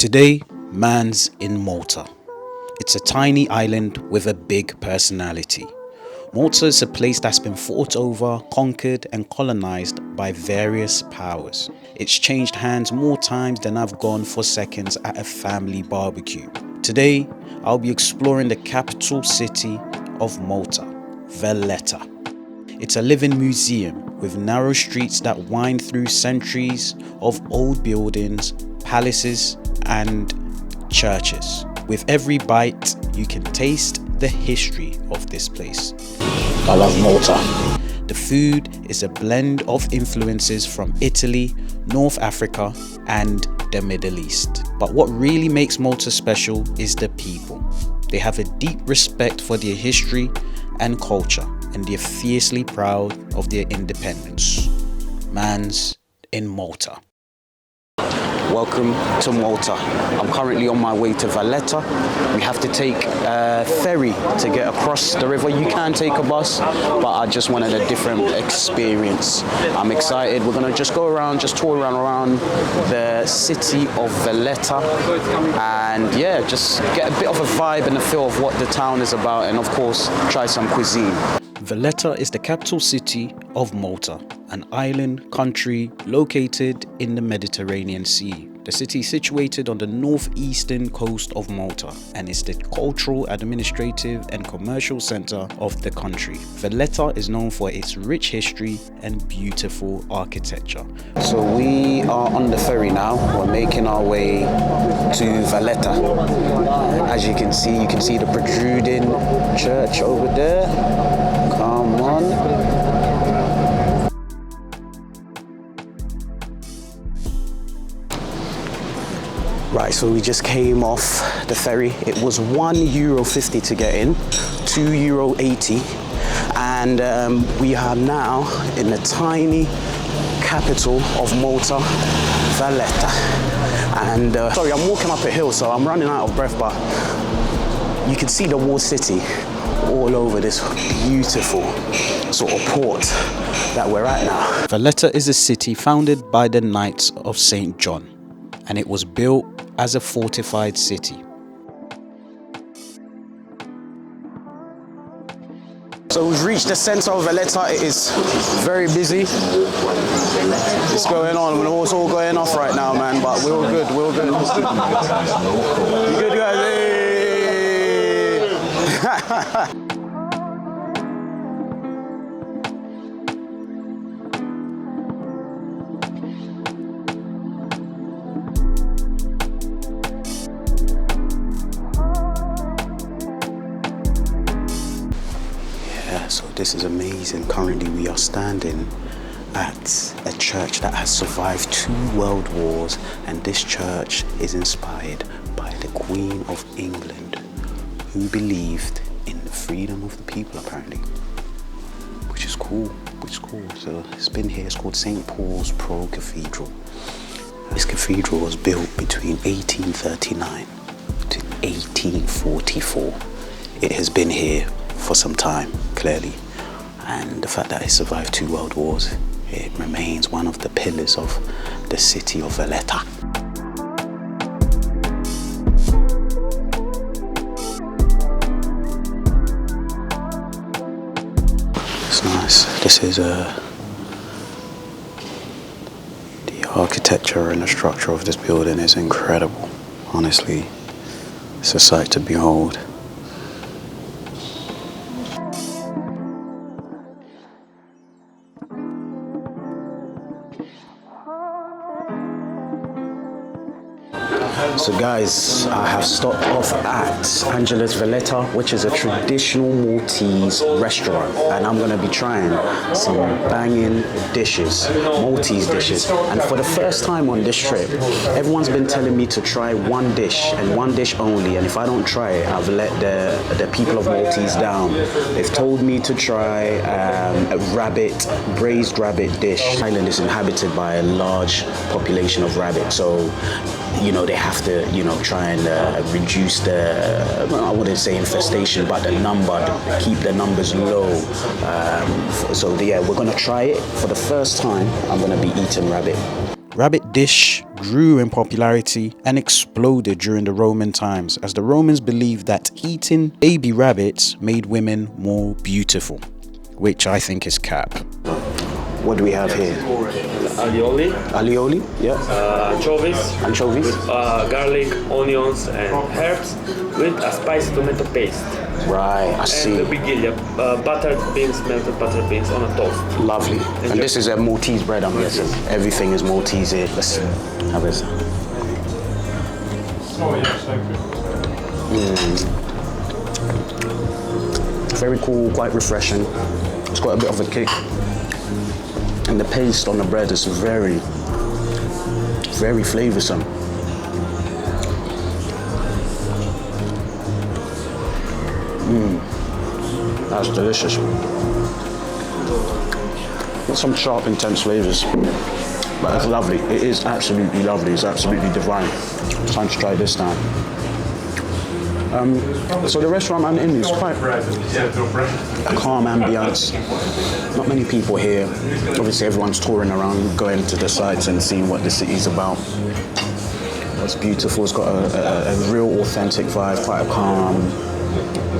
Today, man's in Malta. It's a tiny island with a big personality. Malta is a place that's been fought over, conquered and colonized by various powers. It's changed hands more times than I've gone for seconds at a family barbecue. Today, I'll be exploring the capital city of Malta, Valletta. It's a living museum with narrow streets that wind through centuries of old buildings, palaces and churches. With every bite, you can taste the history of this place. I love Malta. The food is a blend of influences from Italy, North Africa and the Middle East. But what really makes Malta special is the people. They have a deep respect for their history and culture, and they're fiercely proud of their independence. Man's in Malta. Welcome to Malta. I'm currently on my way to Valletta. We have to take a ferry to get across the river. You can take a bus, but I just wanted a different experience. I'm excited. We're gonna just go around, just tour around the city of Valletta, and yeah, just get a bit of a vibe and a feel of what the town is about, and of course, try some cuisine. Valletta is the capital city of Malta, an island country located in the Mediterranean Sea. The city is situated on the northeastern coast of Malta and is the cultural, administrative and commercial center of the country. Valletta is known for its rich history and beautiful architecture. So we are on the ferry now. We're making our way to Valletta. As you can see the protruding church over there. Come on. Right, so we just came off the ferry. It was €1.50 to get in, €2.80, and we are now in the tiny capital of Malta, Valletta. And sorry, I'm walking up a hill, so I'm running out of breath, but you can see the walled city all over this beautiful sort of port that we're at now. Valletta is a city founded by the Knights of Saint John, and it was built as a fortified city. So we've reached the center of Valletta. It is very busy. It's going on. It's all going off right now, man, but we're all good. We're all good. You good, guys? Hey! So this is amazing. Currently we are standing at a church that has survived 2 world wars, and this church is inspired by the Queen of England, who believed in the freedom of the people apparently, which is cool. So it's been here. It's called St. Paul's Cathedral. This cathedral was built between 1839 to 1844. It has been here for some time, clearly, and the fact that it survived 2 world wars, it remains one of the pillars of the city of Valletta. It's nice. This is the architecture and the structure of this building is incredible. Honestly, it's a sight to behold. So guys, I have stopped off at Angela's Valletta, which is a traditional Maltese restaurant, and I'm gonna be trying some banging dishes, Maltese dishes. And for the first time on this trip, everyone's been telling me to try one dish and one dish only, and if I don't try it, I've let the people of Maltese down. They've told me to try a braised rabbit dish. The island is inhabited by a large population of rabbits, so they have to, try and reduce I wouldn't say infestation, but the number, keep the numbers low. So yeah, we're gonna try it. For the first time, I'm gonna be eating rabbit. Rabbit dish grew in popularity and exploded during the Roman times, as the Romans believed that eating baby rabbits made women more beautiful, which I think is cap. What do we have here? Alioli, Alioli, yeah. anchovies, Anchovies. garlic, onions, and herbs with a spicy tomato paste. Right, I And see. the vigiglia, melted buttered beans on a toast. Lovely. And this is a Maltese bread, I'm guessing. Everything is Maltese here. Let's have this. Very cool, quite refreshing. It's got a bit of a kick. And the paste on the bread is very, very flavoursome. That's delicious. Got some sharp, intense flavours, but it's lovely. It is absolutely lovely. It's absolutely divine. It's time to try this now. So the restaurant I'm in is quite a calm ambience. Not many people here. Obviously, everyone's touring around, going to the sites and seeing what the city's about. It's beautiful. It's got a real authentic vibe, quite a calm,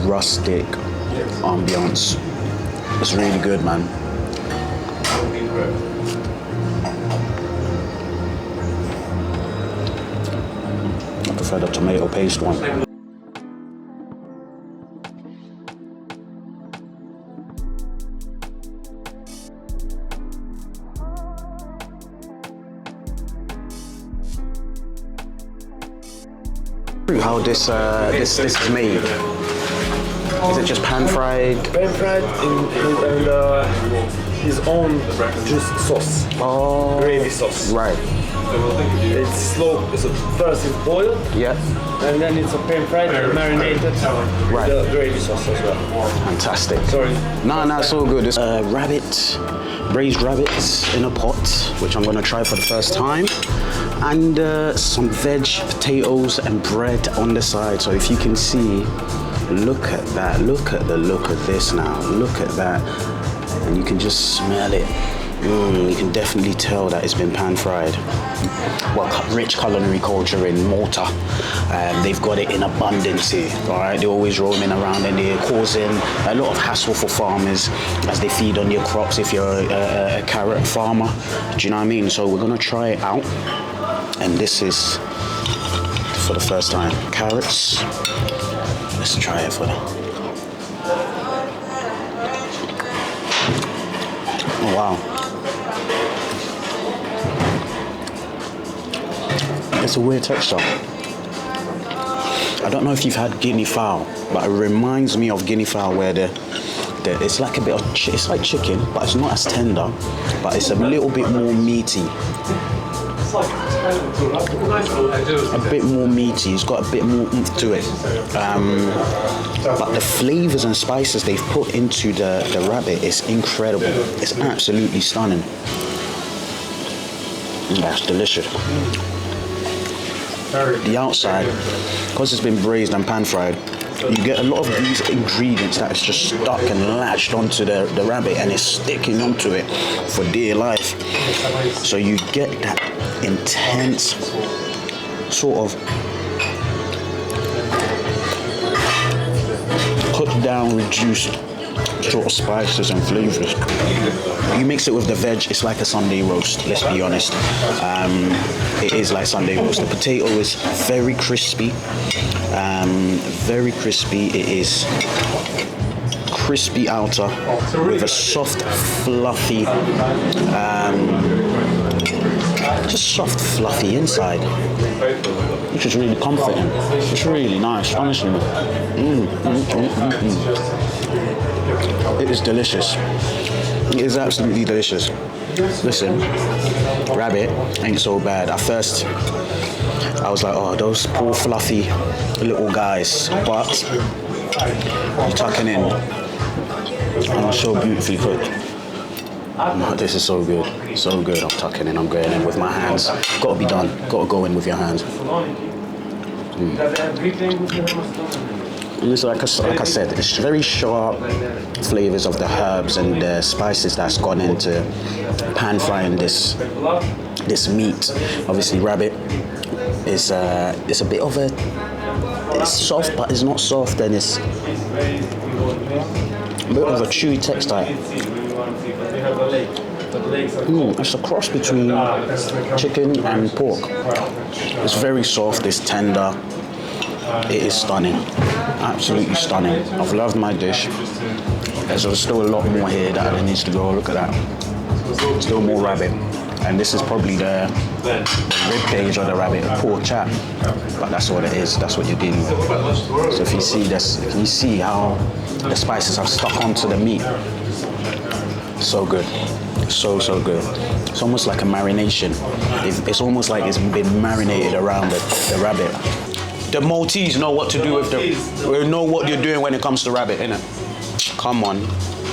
rustic ambience. It's really good, man. I prefer the tomato paste one. How this is made? Is it just pan fried? Pan fried in his own juice sauce, Oh, gravy sauce. right. It's slow. So first it's boiled, Yeah. and then it's a pan fried and marinated Right. with the gravy sauce as well. Fantastic. Sorry. No, it's all good. It's braised rabbits in a pot, which I'm gonna try for the first time. And some veg, potatoes, and bread on the side. So if you can see, look at that. Look at the look of this now. Look at that. And you can just smell it. You can definitely tell that it's been pan fried. Well, rich culinary culture in Malta. They've got it in abundance here. All right, they're always roaming around and they're causing a lot of hassle for farmers as they feed on your crops. If you're a carrot farmer, do you know what I mean? So we're gonna try it out, and this is for the first time. Carrots. Let's try it for the. Oh wow. It's a weird texture. I don't know if you've had guinea fowl, but it reminds me of guinea fowl where it's like a bit of, it's like chicken, but it's not as tender, but it's a little bit more meaty. A bit more meaty, it's got a bit more oomph to it. But the flavors and spices they've put into the rabbit is incredible. It's absolutely stunning. That's delicious. The outside, because it's been braised and pan fried, you get a lot of these ingredients that is just stuck and latched onto the rabbit, and it's sticking onto it for dear life. So you get that intense sort of put down, reduced sort of spices and flavors. You mix it with the veg, it's like a Sunday roast, let's be honest. It is like Sunday roast. The potato is very crispy. Very crispy. It is crispy outer with a soft, fluffy, just soft, fluffy inside, which is really comforting. It's really nice, honestly. It is delicious. It is absolutely delicious. Listen, rabbit ain't so bad. At first, I was like, oh, those poor fluffy little guys. But you're tucking in. And so beautifully cooked. Oh, this is so good. So good. I'm tucking in. I'm going in with my hands. Gotta be done. Gotta go in with your hands. And it's like I said, it's very sharp flavors of the herbs and the spices that's gone into pan frying this this meat, obviously rabbit, is it's a bit of a, it's soft but it's not soft, and it's a bit of a chewy texture. It's a cross between chicken and pork. It's very soft, it's tender. It is stunning, absolutely stunning. I've loved my dish. There's still a lot more here that needs to go. Look at that. Still more rabbit. And this is probably the rib cage or the rabbit, poor chap. But that's what it is, that's what you're dealing with. So if you see this, can you see how the spices have stuck onto the meat? So good. So good. It's almost like a marination. It's almost like it's been marinated around the rabbit. The Maltese know what to do with they know what you're doing when it comes to rabbit, innit? Come on.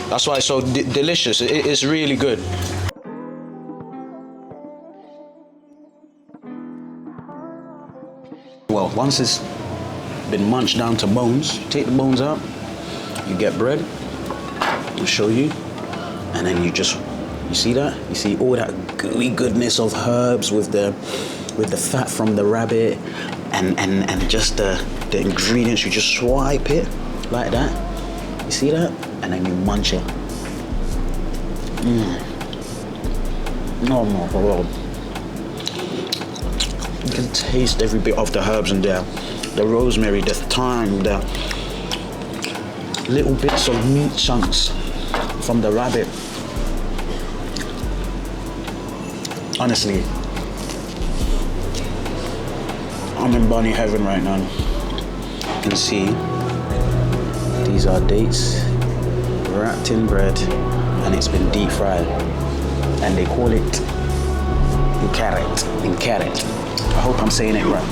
That's why it's so delicious. It's really good. Well, once it's been munched down to bones, take the bones out, you get bread. I'll show you. And then you see that? You see all that gooey goodness of herbs with the fat from the rabbit and just the ingredients. You just swipe it like that. You see that? And then you munch it. Oh my God. You can taste every bit of the herbs in there. The rosemary, the thyme, the little bits of meat chunks from the rabbit. Honestly, I'm in bunny heaven right now. You can see these are dates wrapped in bread, and it's been deep fried, and they call it carrot. I hope I'm saying it right.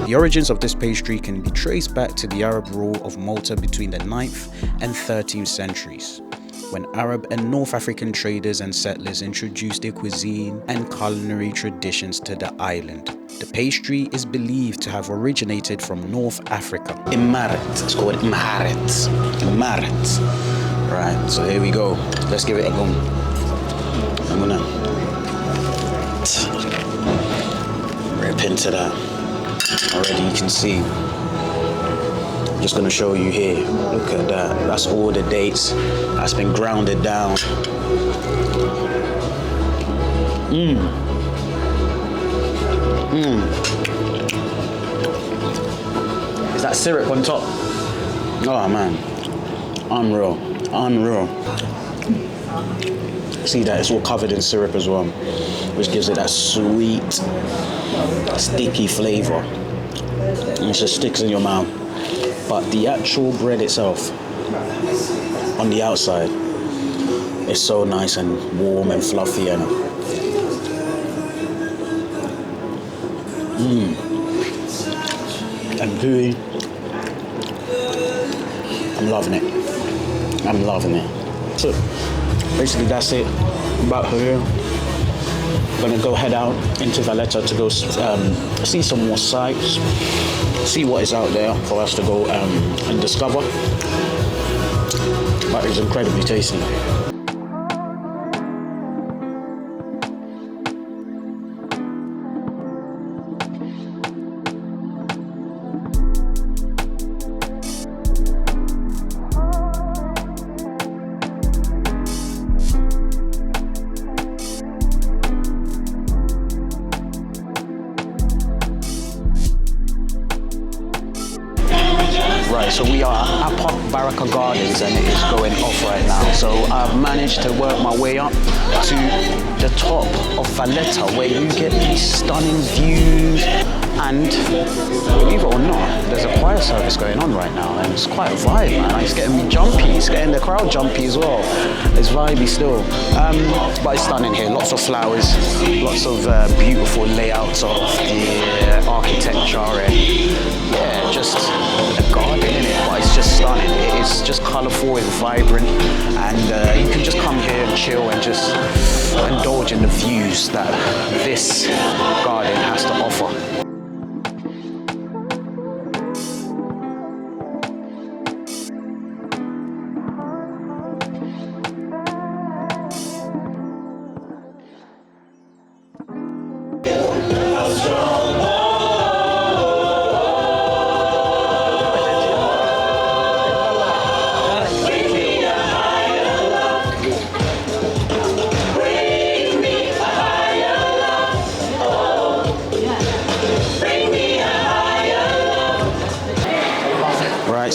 The origins of this pastry can be traced back to the Arab rule of Malta between the 9th and 13th centuries, when Arab and North African traders and settlers introduced their cuisine and culinary traditions to the island. The pastry is believed to have originated from North Africa. Imaret. It's called Imaret. Right, so here we go. Let's give it a go. I'm gonna rip into that. Already you can see. I'm just gonna show you here. Look at that. That's all the dates. That's been grounded down. Is that syrup on top? Oh man, unreal. See that it's all covered in syrup as well, which gives it that sweet, sticky flavor. It just sticks in your mouth. But the actual bread itself, on the outside, is so nice and warm and fluffy and gooey. I'm loving it. So basically that's it about here. I'm gonna go head out into Valletta to go see some more sights, see what is out there for us to go and discover. But it's incredibly tasty. Right, so we are at Baroque Gardens and it is going off right now. So I've managed to work my way up to the top of Valletta, where you get these stunning views, and believe it or not, there's a choir service going on right now, and it's quite a vibe, man. It's getting me jumpy, it's getting the crowd jumpy as well. It's vibey still, but it's stunning here. Lots of flowers, lots of beautiful layouts of the architecture, and yeah, just a garden in it, but it's just stunning. It is just colourful, it's vibrant, and you can just come here and chill and just indulge in the views that this garden has to offer.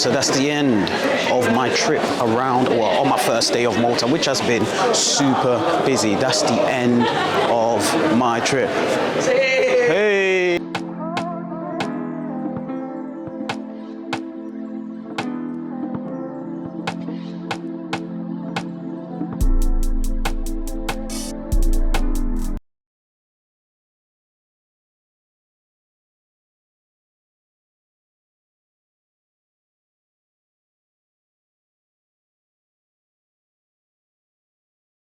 So that's the end of my trip around, well, on my first day of Malta, which has been super busy. That's the end of my trip.